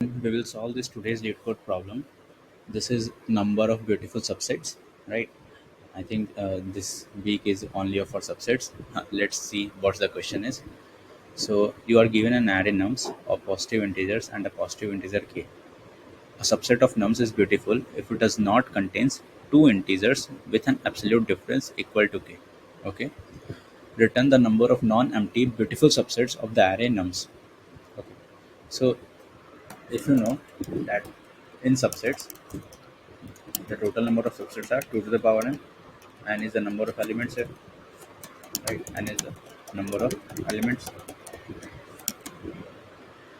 We will solve this today's LeetCode problem. This is number of beautiful subsets, right? I think this week is only for subsets. Let's see what the question is. So you are given an array nums of positive integers and a positive integer k. A subset of nums is beautiful if it does not contains two integers with an absolute difference equal to k. Okay. Return the number of non-empty beautiful subsets of the array nums. Okay. So if you know that in subsets the total number of subsets are 2 to the power n, and is the number of elements here, right? And is the number of elements,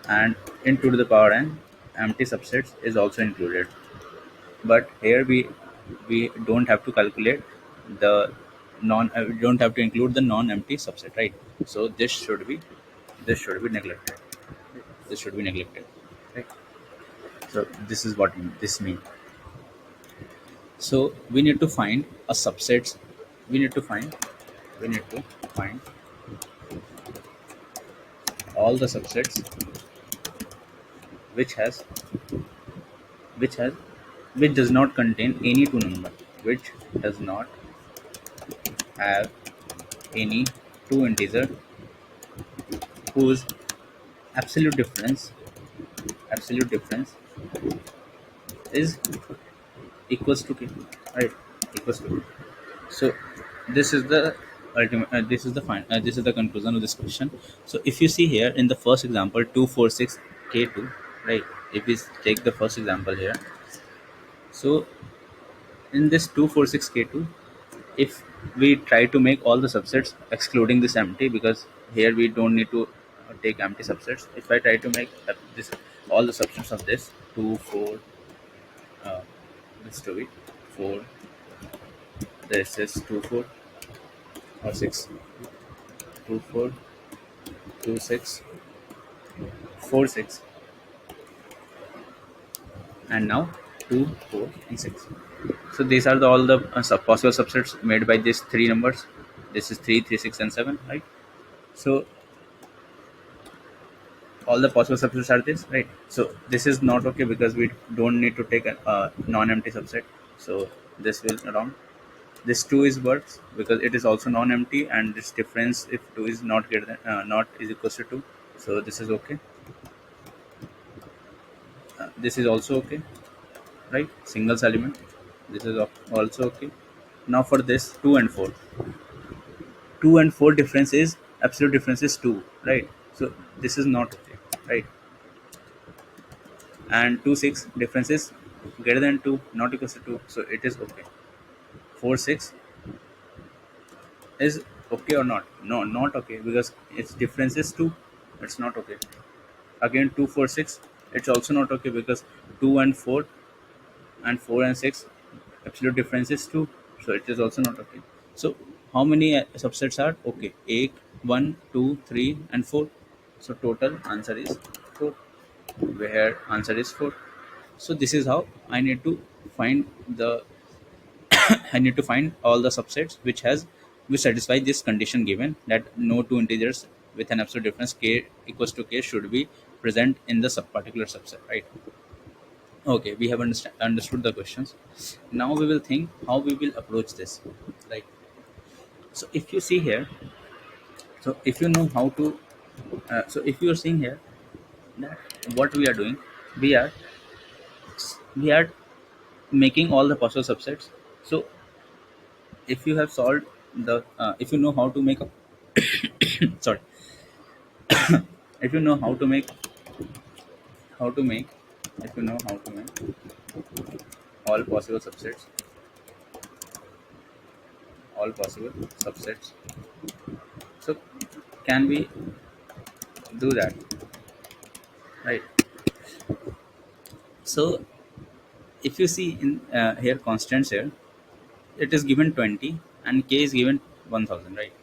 and in 2 to the power n, empty subsets is also included. But here we don't have to calculate the we don't have to include the non-empty subset, right? So this should be neglected. This should be neglected, right? So this is what this means. So we need to find a subsets. We need to find we need to find all the subsets which has which has which does not contain any two number, which does not have any two integer whose absolute difference is equals to k, right? Equals to k. So this is the ultimate this is the conclusion of this question. So if you see here in the first example 246 k2, right? If we take the first example here, so in this 246k2, if we try to make all the subsets excluding this empty, because here we don't need to take empty subsets. If I try to make this all the subsets of this 2 4 this to be 4, this is 2 4 or 6, 2 4 2 6 4 6, and now 2 4 and 6. So these are all the possible subsets made by these three numbers. This is 3 3 6 and 7, right? So all the possible subsets are this, right? So this is not okay because we don't need to take a non-empty subset. So this will wrong. This 2 is works because it is also non-empty, and this difference if 2 is not greater than not is equals to 2. So this is okay. This is also okay, right? Singles element. This is also okay. Now for this 2 and 4, 2 and 4 difference is absolute difference is 2, right? So this is not okay, right? And 2 6 difference is greater than 2, not equals to 2, so it is okay. 4 6 is okay or not? No, not okay, because its difference is 2. It's not okay. Again 2 4 6, it's also not okay because 2 and 4 and 4 and 6 absolute difference is 2, so it is also not okay. So how many subsets are okay? 8 1 2 3 and 4. So total answer is 4, where answer is 4. So this is how I need to find the I need to find all the subsets which satisfy this condition given, that no two integers with an absolute difference k equals to k should be present in the particular subset, right? Okay, we have understood the questions. Now we will think how we will approach this, right? So if you see here, so if you know how to so if you are seeing here that what we are doing, we are we are making all the possible subsets. So if you have solved the if you know how to make a sorry, if you know how to make if you know how to make all possible subsets, all possible subsets, so can we do that, right? So if you see in here constants here, it is given 20 and k is given 1000, right?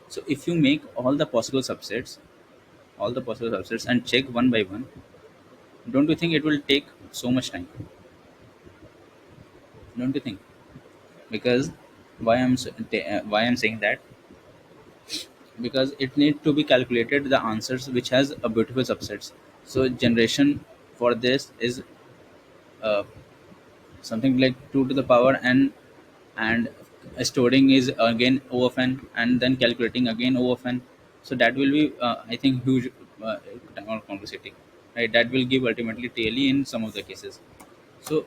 So if you make all the possible subsets and check one by one, don't you think it will take so much time? Don't you think? Because why I'm saying that, because it need to be calculated the answers which has a beautiful subsets. So generation for this is uh, something like 2 to the power n, and storing is again O of n, and then calculating again O of n. So that will be I think huge time or complexity, right? That will give ultimately TLE in some of the cases. So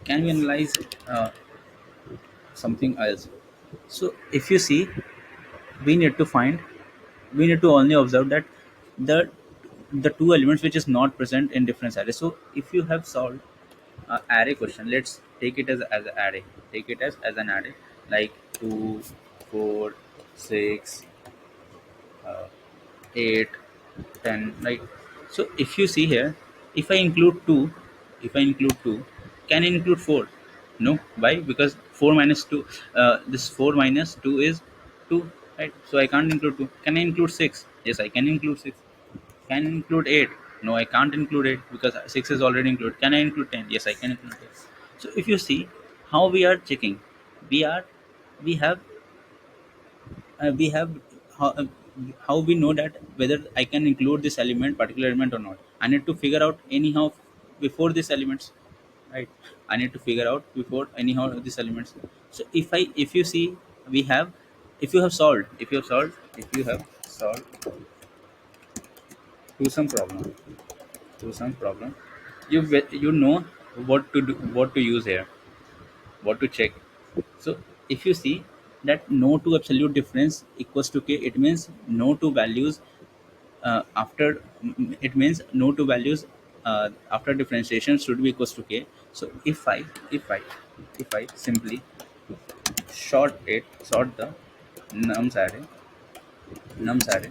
can we analyze uh, something else? So if you see, we need to find, we need to only observe that the the two elements which is not present in different arrays. So if you have solved array question, let's take it as an array, take it as an array, like 2, 4, 6, uh, 8, 10, right? So if you see here, if I include 2, if I include 2, can I include 4? No. Why? Because 4 minus 2, this 4 minus 2 is 2, right? So I can't include 2. Can I include 6? Yes, I can include 6. Can I include 8? No, I can't include 8 because 6 is already included. Can I include 10? Yes, I can include 10. So if you see how we are checking, we are, we have we have how, how we know that whether I can include this element, particular element or not. I need to figure out anyhow before these elements, right? I need to figure out before anyhow these elements. So if you see, we have, if you have solved, if you have solved to some problem, to some problem, you know what to do, what to use here, what to check. So if you see that no to absolute difference equals to k, it means no to values after, it means no to values after differentiation should be equals to k. So if I simply sort the nums array, nums array,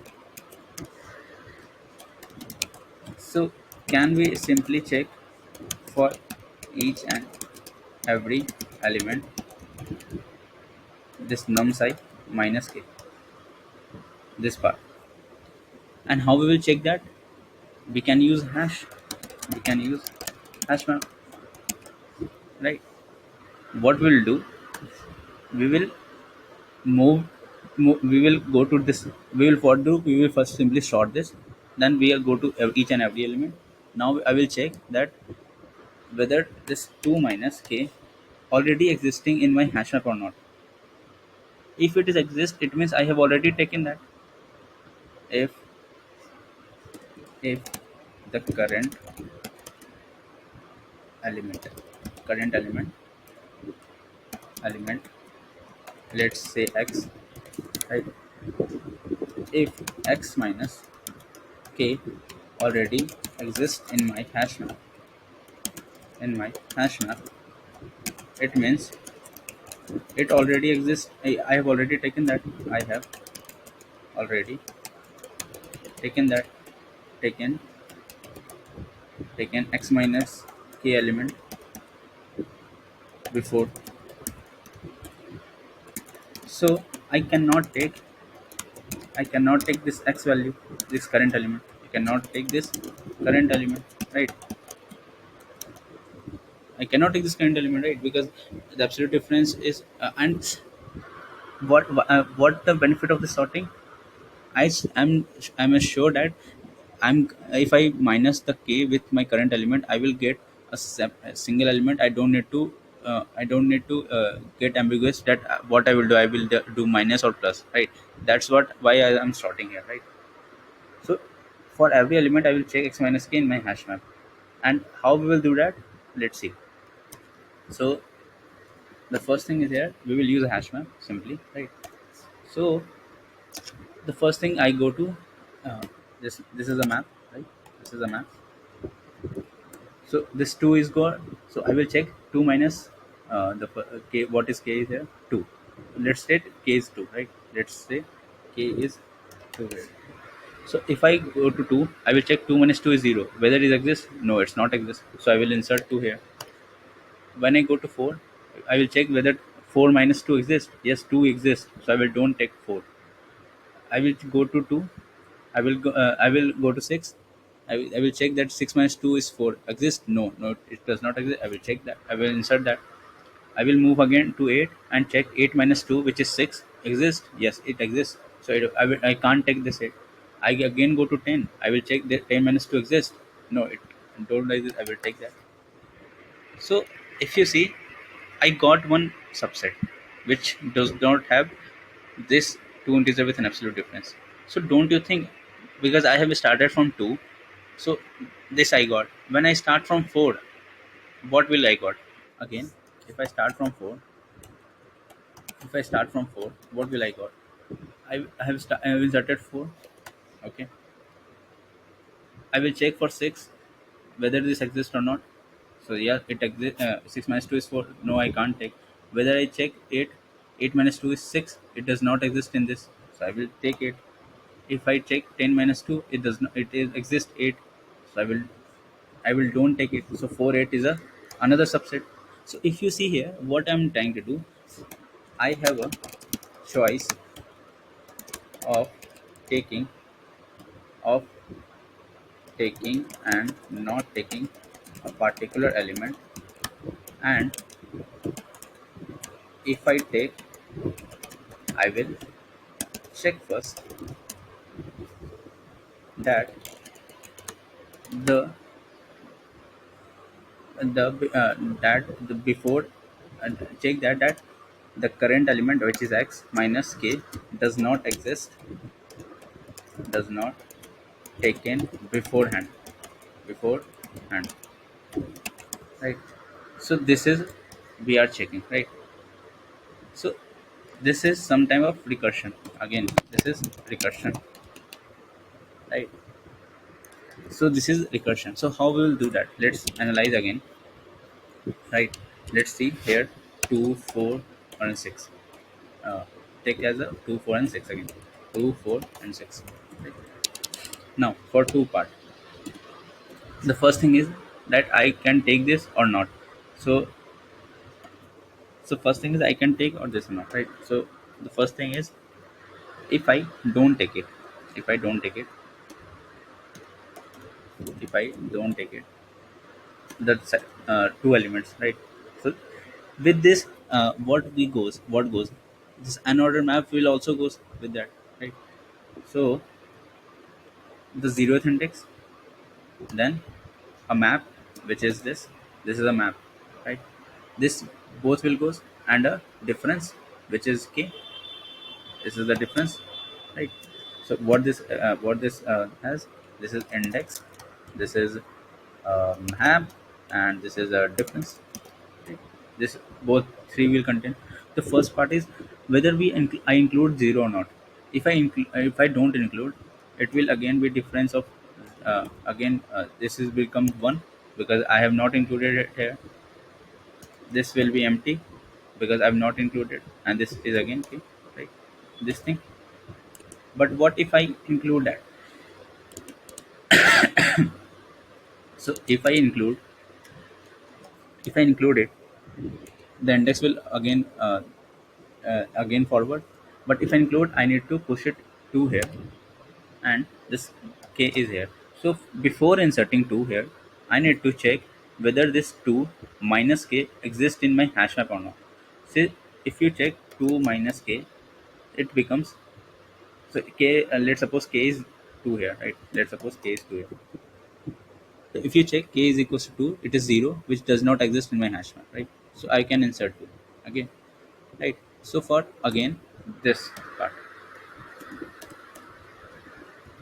so can we simply check for each and every element this nums I minus k, this part. And how we will check that? We can use hash, we can use hashmap, right? What we'll do, we will we will go to this, we will what do, we will first simply sort this, then we will go to each and every element. Now I will check that whether this 2 minus k already existing in my hashmap or not. If it is exist, it means I have already taken that. If if the element current element, let's say x, right? If x minus k already exists in my hash map, in my hash map, it means it already exists. I have already taken that. I have already taken that, taken taken x minus k element before. So I cannot take, I cannot take this x value, this current element. I cannot take this current element, right? I cannot take this current element, right? Because the absolute difference is and what the benefit of the sorting? I'm sure that I'm, if I minus the k with my current element, I will get a single element. I don't need to get ambiguous that what I will do. I will do minus or plus, right? That's what why I am sorting here, right? So for every element, I will check x minus k in my hash map. And how we will do that? Let's see. So the first thing is here, we will use a hash map simply, right? So the first thing I go to, uh, this is a map, right? This is a map. So this 2 is gone. So I will check 2 minus k. What is k is here? 2. Let's say k is 2, right? Let's say k is 2 here. So if I go to 2, I will check 2 minus 2 is 0. Whether it exists? No, it's not exist. So I will insert 2 here. When I go to 4, I will check whether 4 minus 2 exists. Yes, 2 exists. So I will don't take 4. I will go to 2. I will go to 6. I will check that 6 minus 2 is 4. Exist? No, no, it does not exist. I will check that. I will insert that. I will move again to 8 and check 8 minus 2, which is 6. Exist? Yes, it exists. So I can't take this 8. I again go to 10. I will check that 10 minus 2 exists. No, it don't exist, I will take that. So if you see, I got one subset which does not have this two integer with an absolute difference. So don't you think, because I have started from 2, so this I got. When I start from 4, what will I got? Again, if I start from 4, what will I got? I have inserted 4. Okay, I will check for 6 whether this exists or not. So yeah, it exists. 6 minus 2 is 4. No, I can't take. Whether I check 8, 8 minus 2 is 6. It does not exist in this. So I will take it. If I check 10 minus 2, it does not. It is exists 8. So I will don't take it. So 4 8 is a another subset. So if you see here, what I'm trying to do, I have a choice of taking of taking and not taking a particular element, and if I take, I will check first that the the before, check that the current element, which is x minus k, does not exist, does not taken beforehand, right? So this is, we are checking, right? So this is some type of recursion. Again, this is recursion, right? So this is recursion. So how we will do that? Let's analyze again, right? Let's see here, 2 4 and 6. uh, Take as a 2 4 and 6 again, 2 4 and 6, right? Now for two part, the first thing is that I can take this or not. So so first thing is I can take or this or not, right? So the first thing is, if I don't take it, if I don't take it if I don't take it, that's two elements, right? So with this, what goes, this unordered map will also goes with that, right? So the zeroth index, then a map, which is this is a map, right? This both will goes, and a difference, which is k. This is the difference, right? So what this has, this is index, this is map, and this is a difference, right? This both three will contain. The first part is whether I include 0 or not. If I don't include, it will again be difference of, again, this is become 1 because I have not included it here. This will be empty because I've not included, and this is again k, right? This thing. But what if I include that? So if I include it, the index will again forward. But if I include, I need to push it to here, and this k is here. So before inserting 2 here, I need to check whether this 2 minus k exists in my hash map or not. See, if you check 2 minus k, it becomes, so k, let's suppose k is 2 here, right? Let's suppose k is 2 here. So if you check k is equals to 2, it is 0, which does not exist in my hash map, right? So I can insert 2 again, right? So for again this part,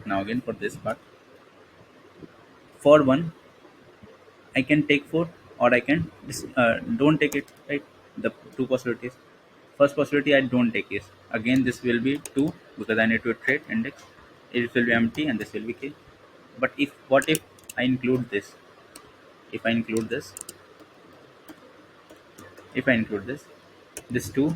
now again for this part, for 1 I can take 4, or I can don't take it, right? The two possibilities. First possibility, I don't take is, again this will be 2 because I need to iterate index. It will be empty and this will be k. But if what if I include this? If I include this, if I include this 2,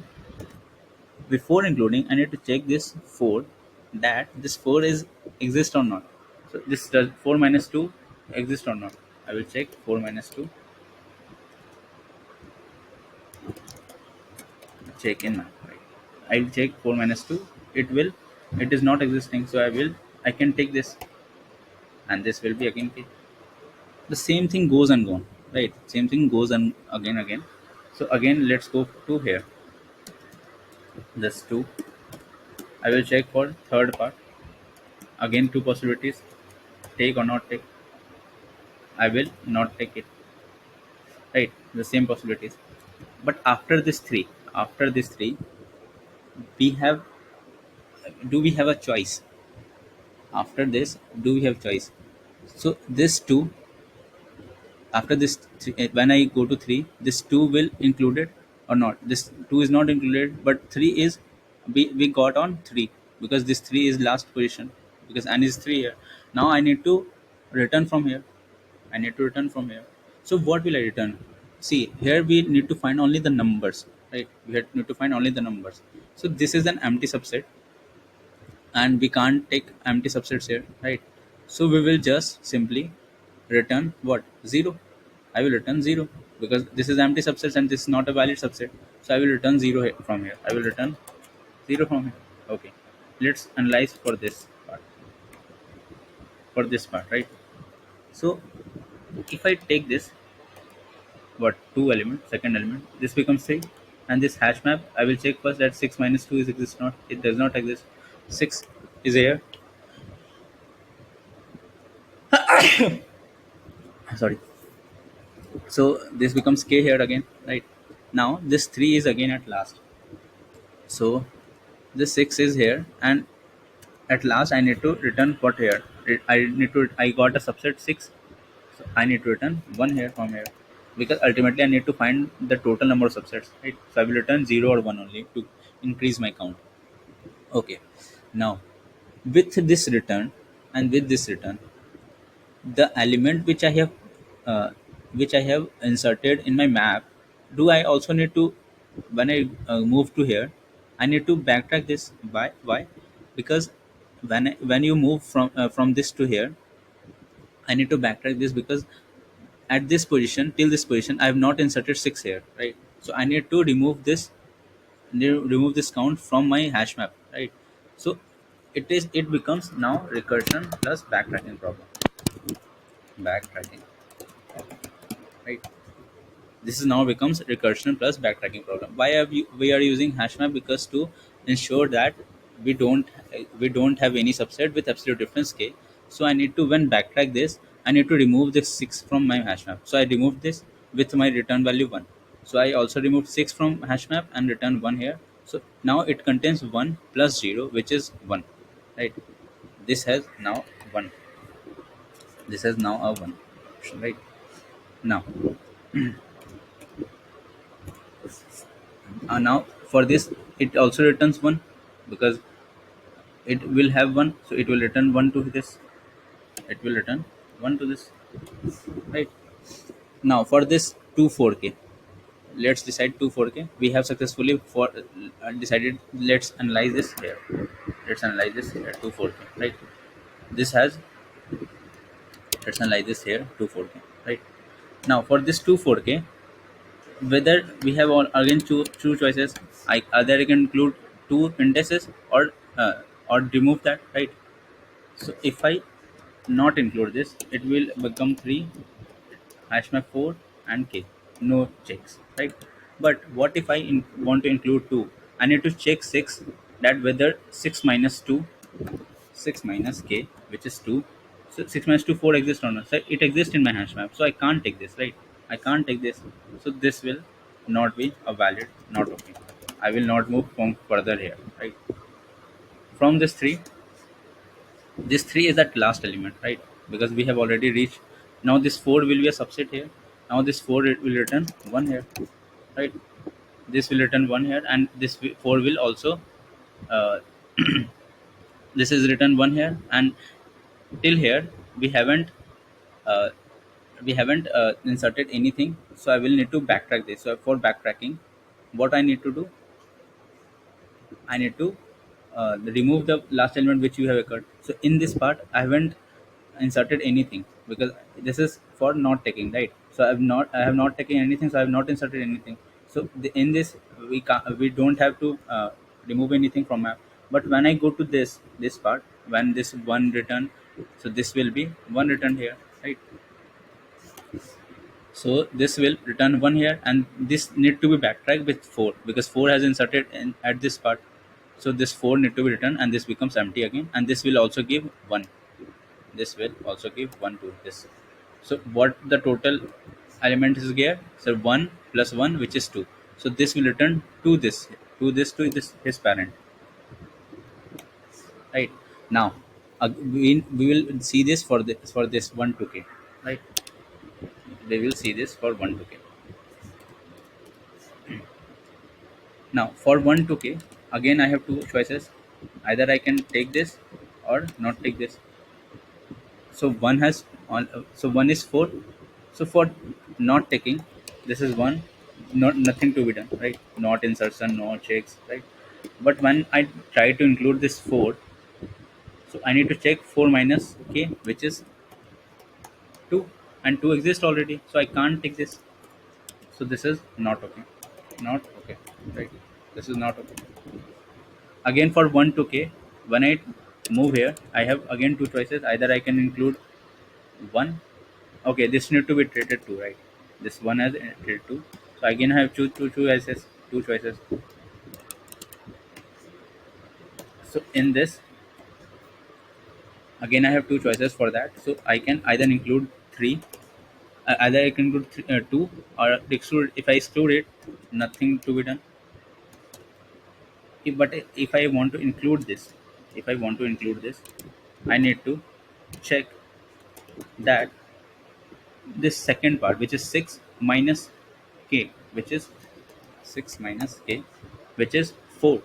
before including, I need to check this 4, that this 4 is exist or not. So this does 4 minus 2 exist or not. I will check 4 minus 2, check in map, right? I'll check 4 minus 2. It is not existing. So I can take this, and this will be again k. The same thing goes and gone, right? Same thing goes and again. So again, let's go to here. This 2. I will check for third part. Again, two possibilities: take or not take. I will not take it, right? The same possibilities. But after this three, we have do we have a choice? After this, do we have choice? So this two, after this when I go to three, this two will included or not? This two is not included, but three is, we got on three because this three is last position, because n is three here. Now I need to return from here. I need to return from here. So what will I return? See, here we need to find only the numbers, right? Need to find only the numbers. So this is an empty subset, and we can't take empty subsets here, right? So we will just simply return what? Zero. I will return zero because this is empty subsets and this is not a valid subset. So I will return zero from here. I will return zero from here. Okay. Let's analyze for this part, right? So if I take this, what, two element, second element, this becomes three, and this hash map, I will check first that six minus two is exist not. It does not exist. Six is here. Sorry. So this becomes k here again, right? Now this 3 is again at last. So this 6 is here, and at last I need to return what here. I got a subset 6, so I need to return 1 here from here, because ultimately I need to find the total number of subsets, right? So I will return 0 or 1 only to increase my count. Okay. Now with this return and with this return, the element which I have inserted in my map, do I also need to, when I move to here, I need to backtrack this. Why? Because when you move from this to here, I need to backtrack this because at this position, till this position, I have not inserted 6 here, right? So I need to remove this count from my hash map, right? So it becomes now recursion plus backtracking, right? This is now becomes recursion plus backtracking problem. Why we are using hashmap? Because to ensure that we don't have any subset with absolute difference k. So I need to, when backtrack this, I need to remove this 6 from my hashmap. So I remove this with my return value 1. So I also remove 6 from hashmap and return 1 here. So now it contains 1 plus 0, which is 1, right? This has now 1. This has now a 1 option, right? Now, now for this, it also returns 1 because it will have 1, so it will return 1 to this. It will return 1 to this, right? Now for this 2 4k, let's decide 2 4k. We have successfully decided. Let's analyze this here. Let's analyze this here 2 4k, right? This has, let's analyze this here 2 4k, right? Now for this 2 4k, whether we have all again two choices. Either I can include two indices or remove that, right? So if I not include this, it will become 3 hashmap 4 and k, no checks, right? But what if I want to include 2? I need to check 6, that whether 6 minus 2, 6 minus k, which is 2. So 6 minus 2, 4 exists or not? So it exists in my hash map. So I can't take this, right? I can't take this. So this will not be a valid, not okay. I will not move from further here, right? From this 3 is that last element, right? Because we have already reached. Now this 4 will be a subset here. Now this 4, it will return 1 here, right? This will return 1 here, and this 4 will also uh, this is written 1 here, and till here we uh, haven't inserted anything. So I will need to backtrack this. So for backtracking, what I need to do, I need to remove the last element which you have occurred. So in this part, I haven't inserted anything because this is for not taking, right? So I have not taken anything. So I have not inserted anything. So in this, we don't have to remove anything from map. But when I go to this part, when this one return, so this will be one return here, right? So this will return 1 here, and this need to be backtracked with 4 because 4 has inserted in at this part. So this 4 need to be returned, and this becomes empty again, and this will also give 1. This will also give 1 to this. So what the total element is here? So 1 plus 1, which is 2. So this will return to this his parent, right? Now we will see this for this 1 2k, right? They will see this for 1 2k. Now for 1 2k, again I have two choices. Either I can take this or not take this. So one has on. So one is 4. So for not taking, this is 1. Not nothing to be done, right? Not insertion, no checks, right? But when I try to include this 4, so I need to check 4 minus k, which is 2, and 2 exists already, so I can't take this. So this is not okay. Not okay, right? This is not okay. Again for 1 2k, when I move here, I have again two choices. Either I can include 1. Okay, this need to be treated 2, right? This one has treated 2. So again I have two choices. Two choices. So in this, again I have two choices for that. So I can either include 3, either I can include 2, or exclude. If I exclude it, nothing to be done. But if I want to include this, if I want to include this, I need to check that this second part, which is 6 minus k, which is 6 minus k, which is 4,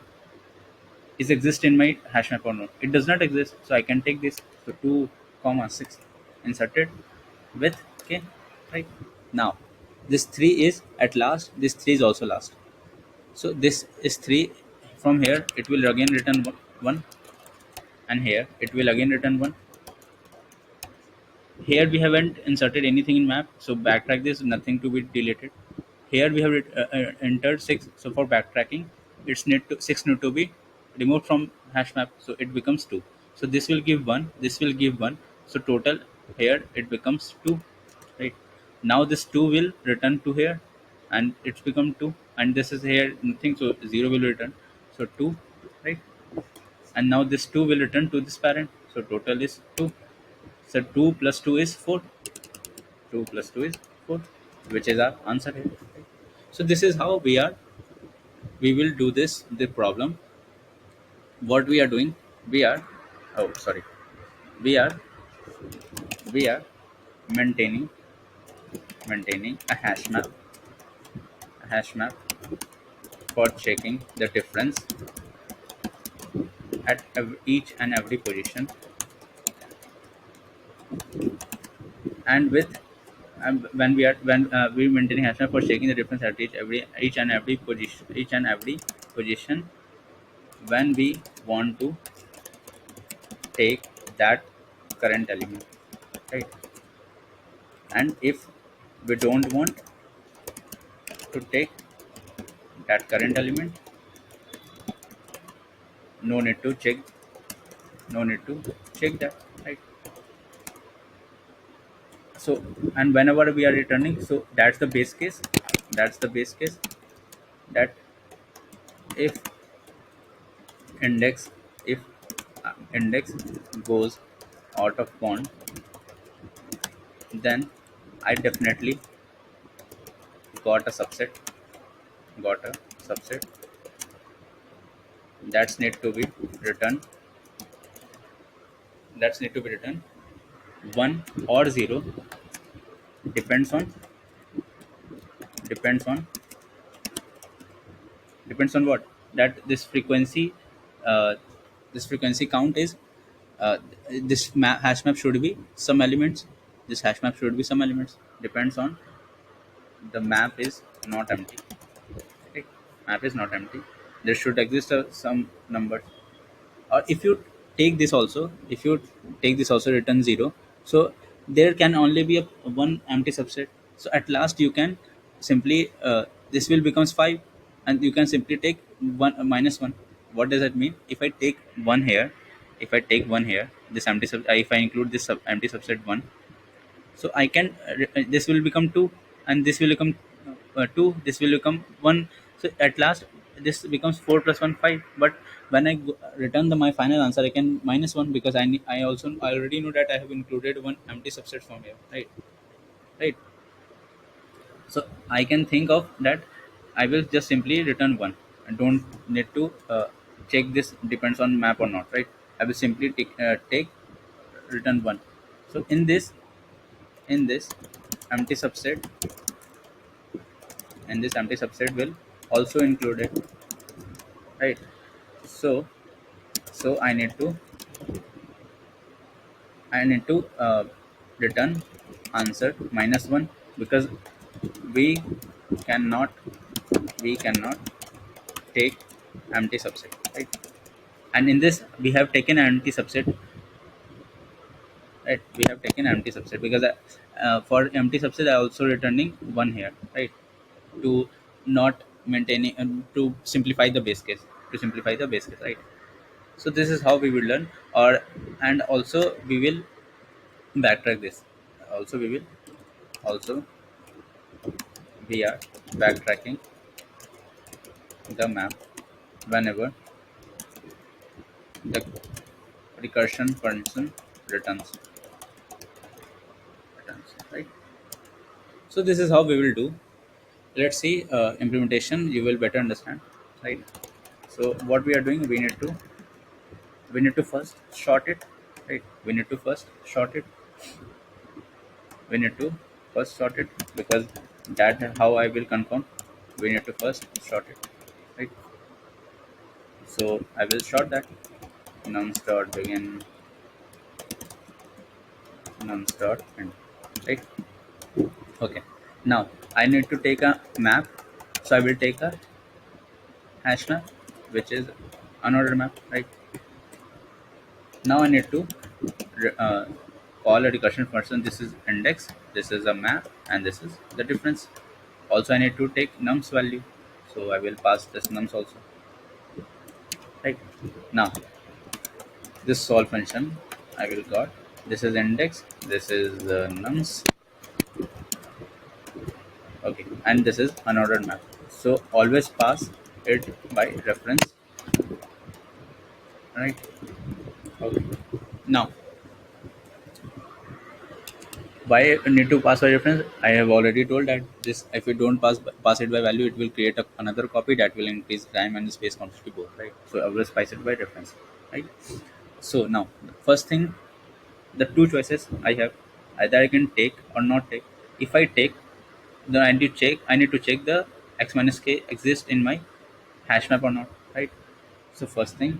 is exist in my hash map or not. It does not exist, so I can take this. So 2 comma 6 inserted with k, right? Now this 3 is at last, this 3 is also last. So this is 3. From here it will again return 1, and here it will again return 1. Here we haven't inserted anything in map, so backtrack this, nothing to be deleted. Here we have entered 6, so for backtracking, it's need to 6 need to be removed from hash map, so it becomes 2. So this will give 1, this will give 1. So total here it becomes 2, right? Now this 2 will return to here, and it's become 2, and this is here nothing, so 0 will return. So 2, right? And now this 2 will return to this parent, so total is 2. So 2 plus 2 is 4. 2 plus 2 is 4, which is our answer here. So this is how we will do this the problem. What we are doing, we are, oh sorry, we are we are maintaining a hash map for checking the difference at each and every position, and with when we maintaining hash map for checking the difference at each and every position when we want to take that current element, right? And if we don't want to take that current element, no need to check no need to check that, right? So, and whenever we are returning, so that's the base case, that if index if index goes out of bound, then I definitely got a subset got a subset that's need to be written that's need to be written 1 or 0, depends on depends on what, that uh, this frequency count is, uh, hash map should be some elements, this hash map should be some elements, depends on the map is not empty, right? Map is not empty, there should exist some number. Or if you take this also return 0, so there can only be one empty subset. So at last you can simply, this will becomes 5, and you can simply take 1 minus 1. What does that mean? If I take 1 here, this if I include this empty subset 1, so I can, this will become 2, and this will become 2, this will become 1. So at last this becomes 4 plus 1 5. But when I return my final answer, I can minus 1, because I already know that I have included one empty subset from here, right? right? So I can think of that I will just simply return one. I don't need to check this depends on map or not, right? I will simply take return one. So in this empty subset, and this empty subset will also include it, right? So so I need to return answer minus one, because we cannot we cannot take empty subset, right? And in this we have taken an empty subset, right? We have taken empty subset because for empty subset I also returning one here, right? To not maintaining to simplify the base case, right? So this is how we will learn, or and also we will backtrack this. Also also we are backtracking the map whenever the recursion function returns, right? So this is how we will do. Let's see implementation, you will better understand, right? So what we are doing, we need to first short it, right? We need to first short it because that how I will confirm. We need to first short it, right? So I will short that. Nums dot begin, nums dot end, right? Okay, now I need to take a map. So I will take a hash map, which is another map, right? Now I need to uh, call a recursion function. This is index, this is a map, and this is the difference. Also I need to take nums value, so I will pass this nums also, right? Now this solve function I will got, this is index, this is nums, okay, and this is another map. So always pass it by reference, right? Okay. Now why I need to pass by reference? I have already told that this, if you don't pass it by value, it will create another copy that will increase time and space complexity both, right? So I will pass it by reference, right? So now first thing, the two choices I have, either I can take or not take. If I take, then I need to check the x minus k exists in my hash map or not, right? So first thing,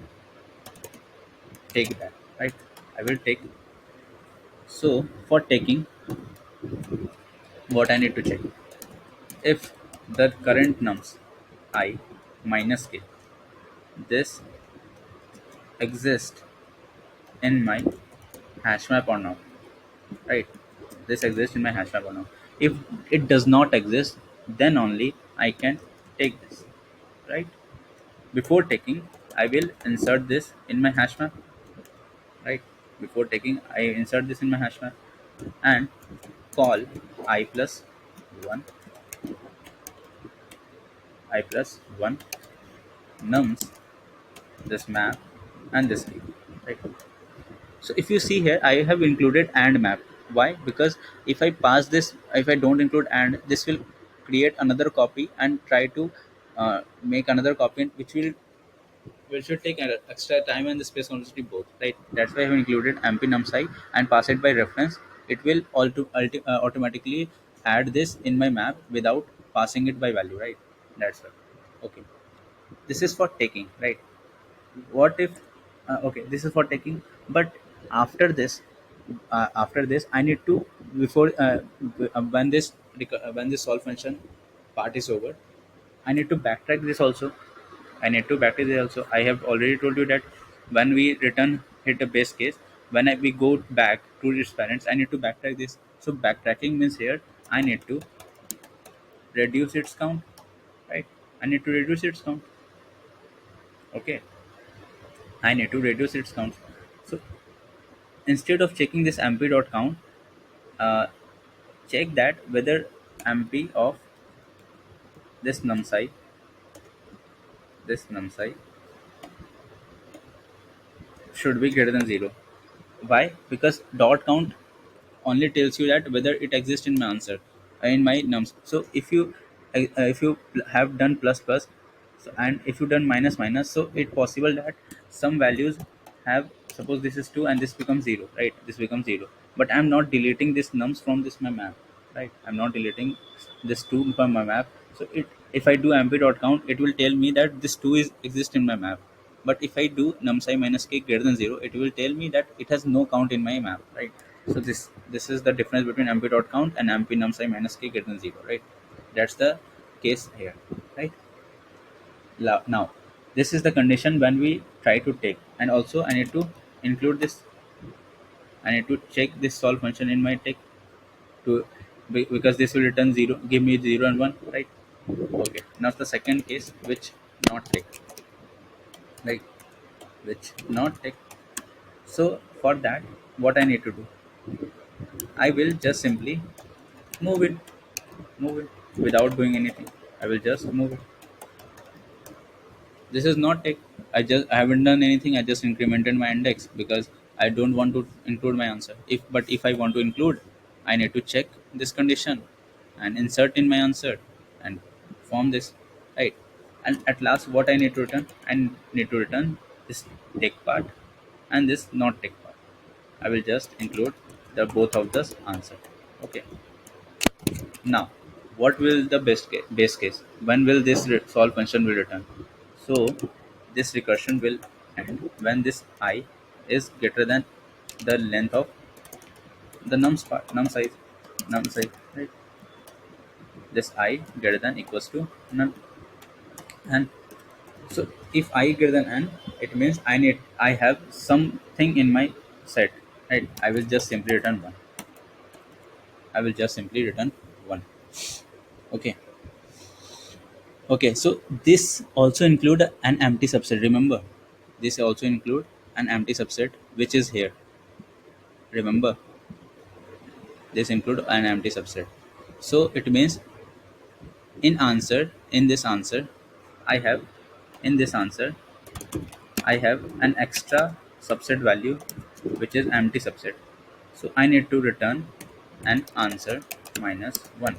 take that, right? I will take. So for taking, what I need to check, if the current nums I minus k, this exists in my hash map or not, right? This exists in my hash map or not. If it does not exist, then only I can take this, right? Before taking, I will insert this in my hash map, right? Before taking, I insert this in my hash map and call I plus 1, I plus 1 nums, this map, and this key, right? So if you see here, I have included and map. Why? Because if I pass this, if I don't include and, this will create another copy and try to make another copy, which will take extra time and the space complexity both, right? That's why I have included mp numsci and pass it by reference. It will automatically add this in my map without passing it by value, right? That's why. Okay, this is for taking, right? What if okay, this is for taking, but after this, I need to, before when this solve function part is over, I need to backtrack this also. I have already told you that when we return hit a base case, when we go back to its parents, I need to backtrack this. So backtracking means here I need to reduce its count, right? I need to reduce its count. Okay, I need to reduce its count. So instead of checking this mp.count, uh, check that whether mp of this numsci should be greater than 0. Why? Because dot count only tells you that whether it exists in my answer, in my nums. So if you have done plus plus, so, and if you done minus minus, so it possible that some values have, suppose this is 2 and this becomes 0, right? This becomes 0, but I'm not deleting this nums from this my map, right? I'm not deleting this 2 from my map. So it, if I do mp.count, it will tell me that this 2 is exist in my map. But if I do numsci minus k greater than 0, it will tell me that it has no count in my map, right? So this is the difference between mp.count and mp numsci minus k greater than 0, right? That's the case here, right? Now, this is the condition when we try to take, and also I need to include this. I need to check this solve function in my take to because this will return 0, give me 0 and 1, right? Okay. Now the second case, which not take, like which not take. So for that, what I need to do, I will just simply move it, move it without doing anything. I will just move it. This is not take. I haven't done anything. I just incremented my index because I don't want to include my answer. If I want to include, I need to check this condition and insert in my answer and form this, right. And at last, what I need to return? I need to return this take part and this not take part. I will just include the both of this answer. Okay. Now, what will the base case? When will this solve function will return? So, this recursion will end when this I is greater than the length of the num size, right? This I greater than equals to none, and so if I greater than n, it means I have something in my set, right? I will just simply return one. I will just simply return one. Okay. Okay, so this also include an empty subset. Remember, this also include an empty subset which is here. Remember, this include an empty subset. So it means in this answer, I have in this answer I have an extra subset value which is empty subset. So I need to return an answer minus one.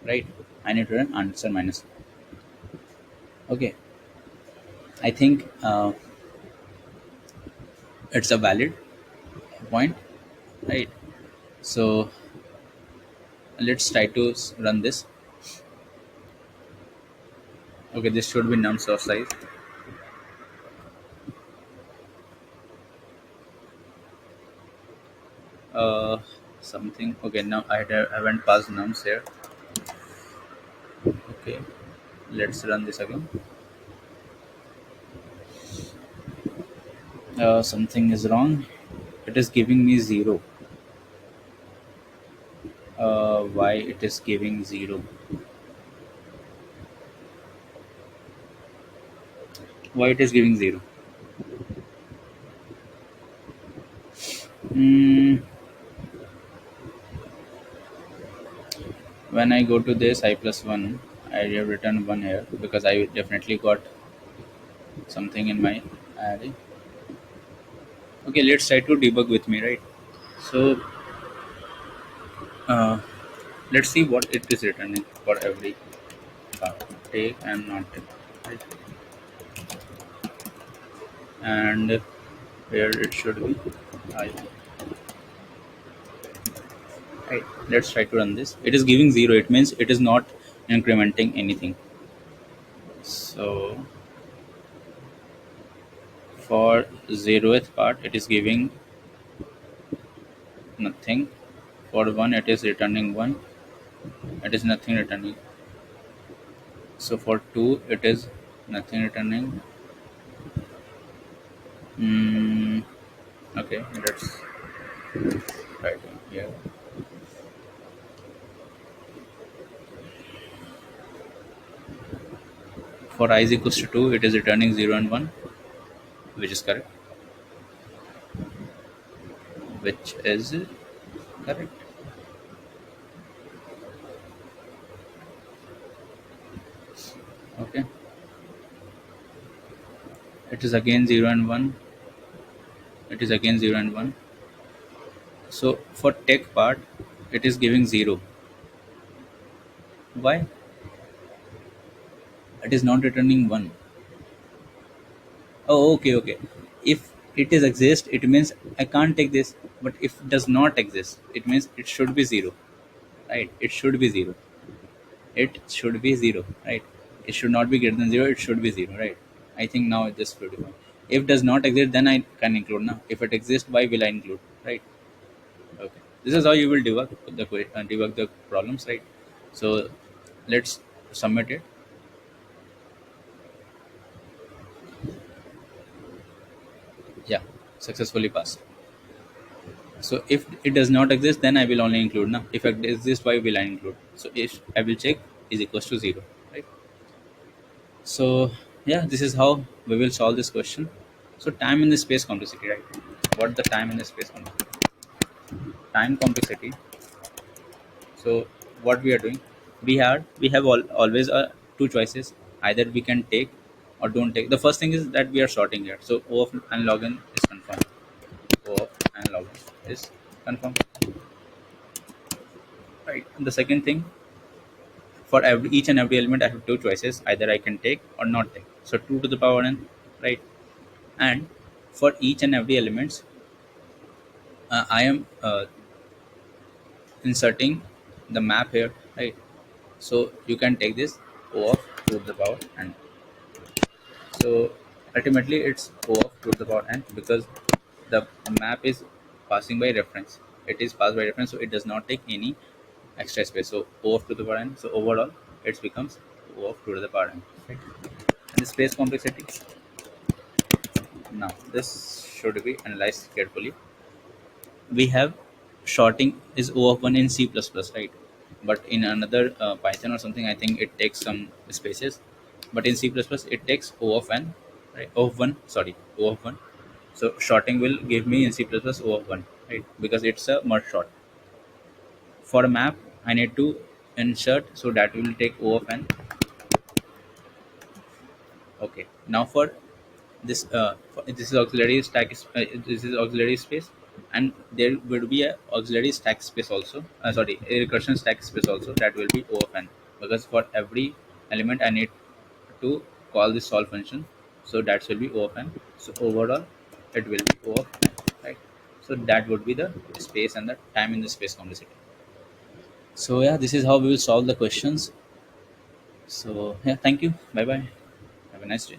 Right? I need to return answer minus. Okay. I think it's a valid point, right? So let's try to run this. Okay, this should be num source size. uh Something. Okay, now haven't passed nums here. Okay, let's run this again. Something is wrong. It is giving me 0. Why it is giving 0? Why it is giving 0? mm, when I go to this I plus 1, I have written 1 here because I definitely got something in my array. Okay, let's try to debug with me, right? So uh, let's see what it is returning for every take and not take, right? And where it should be I, right. Let's try to run this. It is giving 0. It means it is not incrementing anything. So for 0th part it is giving nothing. For 1 it is returning 1. It is nothing returning. So for 2 it is nothing returning. mm, okay, let's write here. For I is equals to 2, it is returning 0 and 1, which is correct. Which is correct. Okay. It is again 0 and 1. It is again 0 and 1. So for tech part, it is giving 0. Why? It is not returning 1. Oh, okay, okay. If it is exist, it means I can't take this. But if it does not exist, it means it should be 0, right? It should be 0. It should be 0, right? It should not be greater than 0. It should be 0, right? I think now it is pretty fine. If does not exist, then I can include now. If it exists, why will I include, right? Okay. This is how you will debug the problems, right? So let's submit it. Yeah, successfully passed. So if it does not exist, then I will only include now. If it exists, why will I include? So if I will check is equals to 0, right? So yeah, this is how we will solve this question. So time in the space complexity, right? What the time in the space complexity? Time complexity. So what we are doing, we have always two choices. Either we can take or don't take. The first thing is that we are sorting here. So O of and login is confirmed. O of and login is confirmed. Right. And the second thing, for every each and every element, I have two choices. Either I can take or not take. So 2 to the power n, right? And for each and every elements, I am inserting the map here, right? So you can take this O of 2 to the power n. So ultimately, it's O of 2 to the power n because the map is passing by reference. It is passed by reference, so it does not take any extra space. So O of 2 to the power n. So overall, it becomes O of 2 to the power n. Right? And the space complexity. Now this should be analyzed carefully. We have shorting is O of 1 in C++, right? But in another Python or something, I think it takes some spaces. But in C++, it takes O of n, right? O of 1, sorry, O of 1. So shorting will give me in C++ O of 1, right? Because it's a merge sort. For a map, I need to insert, so that will take O of n. Okay. Now this is auxiliary stack. This is auxiliary space, and there will be a auxiliary stack space also. Sorry, a recursion stack space also. That will be O of n, because for every element I need to call this solve function. So that will be O of n. So overall, it will be O of n, right? So that would be the space and the time in the space complexity. So yeah, this is how we will solve the questions. So yeah, thank you. Bye bye. Have a nice day.